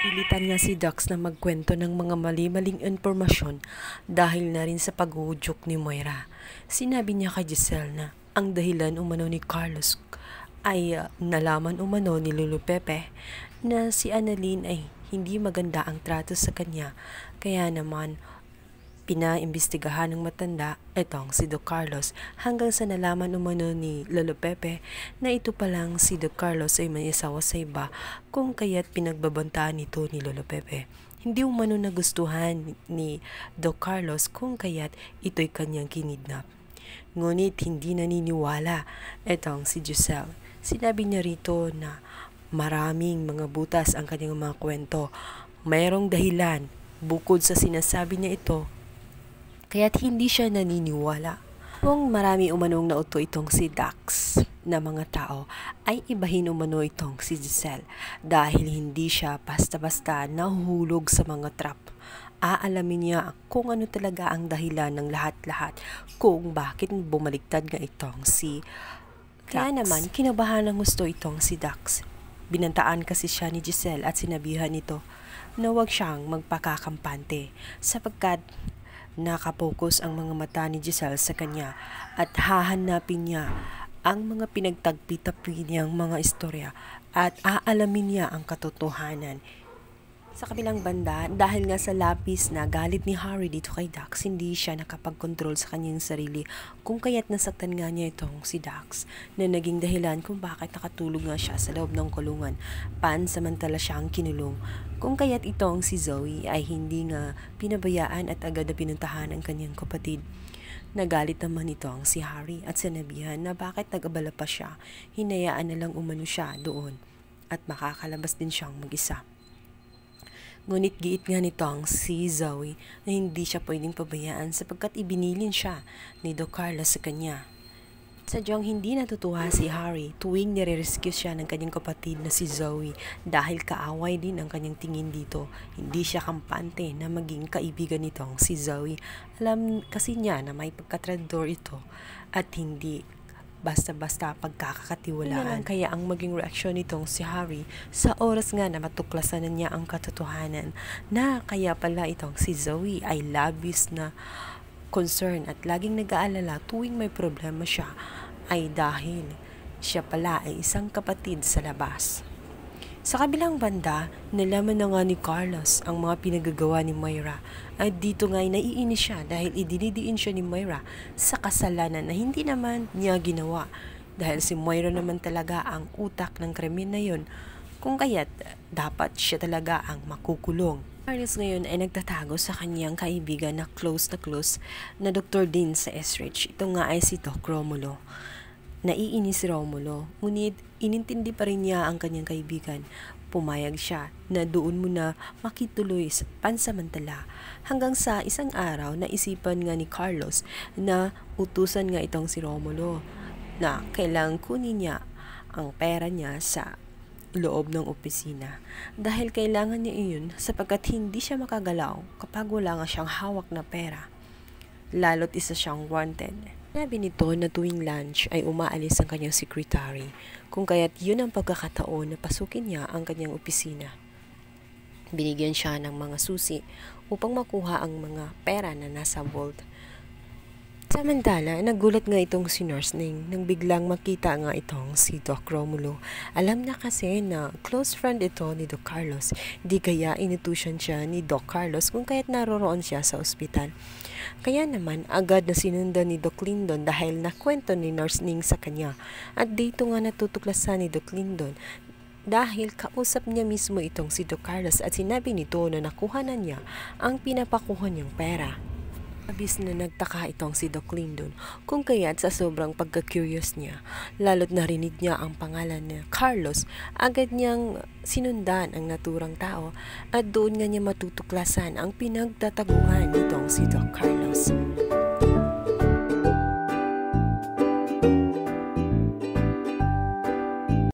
Napilitan nga si Dax na magkwento ng mga mali-maling impormasyon dahil na rin sa paghuhudyok ni Moira. Sinabi niya kay Giselle na ang dahilan umano ni Carlos ay nalaman umano ni Lolo Pepe na si Annalyn ay hindi maganda ang trato sa kanya, kaya naman pinaimbestigahan ng matanda itong si Doc Carlos hanggang sa nalaman umano ni Lolo Pepe na ito palang si Doc Carlos ay may asawa sa iba, kung kaya't pinagbabantaan ito ni Lolo Pepe. Hindi umano nagustuhan ni Doc Carlos kung kaya't ito'y kanyang kinidnap. Ngunit hindi naniniwala itong si Giselle. Sinabi niya rito na maraming mga butas ang kanyang mga kwento. Mayroong dahilan bukod sa sinasabi niya ito, kaya't hindi siya naniniwala. Kung marami umanong nauto itong si Dax na mga tao, ay ibahin umano itong si Giselle dahil hindi siya basta-basta nahuhulog sa mga trap. Aalamin niya kung ano talaga ang dahilan ng lahat-lahat kung bakit bumaliktad nga itong si Dax. Kaya naman, kinabahan ng gusto itong si Dax. Binantaan kasi siya ni Giselle at sinabihan nito na huwag siyang magpakakampante sapagkat nakapokus ang mga mata ni Giselle sa kanya at hahanapin niya ang mga pinagtagpi-tapi niyang mga istorya at aalamin niya ang katotohanan. Sa kabilang banda, dahil nga sa lapis na galit ni Harry dito kay Dax, hindi siya nakapag-control sa kanyang sarili, kung kaya't nasaktan nga niya itong si Dax na naging dahilan kung bakit nakatulog nga siya sa loob ng kulungan. Pansamantala siyang kinulong. Kung kaya't itong si Zoe ay hindi nga pinabayaan at agad na pinuntahan ang kanyang kapatid. Nagalit naman ito ang si Harry at sinabihan na bakit nag-abala pa siya, hinayaan na lang umano siya doon at makakalabas din siyang mag-isa. Ngunit giit nga nitong si Zoe na hindi siya pwedeng pabayaan sapagkat ibinilin siya ni Doc Carlos sa kanya. Sadyang hindi natutuwa si Harry tuwing nire-rescue siya ng kanyang kapatid na si Zoe dahil kaaway din ang kanyang tingin dito. Hindi siya kampante na maging kaibigan nitong si Zoe. Alam kasi niya na may pagkatrador ito at hindi basta-basta pagkakatiwalaan. Kaya ang maging reaksyon nitong si Harry sa oras nga na matuklasan na niya ang katotohanan na kaya pala itong si Zoe ay labis na concern at laging nag-aalala tuwing may problema siya ay dahil siya pala ay isang kapatid sa labas. Sa kabilang banda, nalaman na nga ni Carlos ang mga pinagagawa ni Moira at dito nga ay naiinis siya dahil idinidiin siya ni Moira sa kasalanan na hindi naman niya ginawa dahil si Moira naman talaga ang utak ng krimen na yun, kung kaya't dapat siya talaga ang makukulong. Carlos ngayon ay nagtatago sa kanyang kaibigan na close na Dr. Dean sa Estridge. Ito nga ay si Doc Romulo. Naiinis si Romulo, ngunit inintindi pa rin niya ang kanyang kaibigan. Pumayag siya na doon muna makituloy sa pansamantala hanggang sa isang araw na isipan nga ni Carlos na utusan nga itong si Romulo na kailangang kunin niya ang pera niya sa loob ng opisina dahil kailangan niya iyon sapagkat hindi siya makagalaw kapag wala nga siyang hawak na pera, lalo't isa siyang wanted. Sinabi nito na tuwing lunch ay umaalis ang kanyang secretary, kung kaya't yun ang pagkakataon na pasukin niya ang kanyang opisina. Binigyan siya ng mga susi upang makuha ang mga pera na nasa vault. Samantala, nagulat nga itong si Nurse Ning nang biglang makita nga itong si Doc Romulo. Alam na kasi na close friend ito ni Doc Carlos, di kaya inutusan siya ni Doc Carlos kung kaya't naroroon siya sa ospital. Kaya naman, agad na sinundan ni Doc Lyndon dahil nakwento ni Nurse Ning sa kanya. At dito nga natutuklasan ni Doc Lyndon dahil kausap niya mismo itong si Doc Carlos at sinabi nito na nakuha na niya ang pinapakuha niyang pera. Abis na nagtaka itong si Doc Lyndon kung kaya't sa sobrang pagka-curious niya, lalo't narinig niya ang pangalan ni Carlos, agad niyang sinundan ang naturang tao at doon nga niya matutuklasan ang pinagtataguan nitong si Doc Carlos.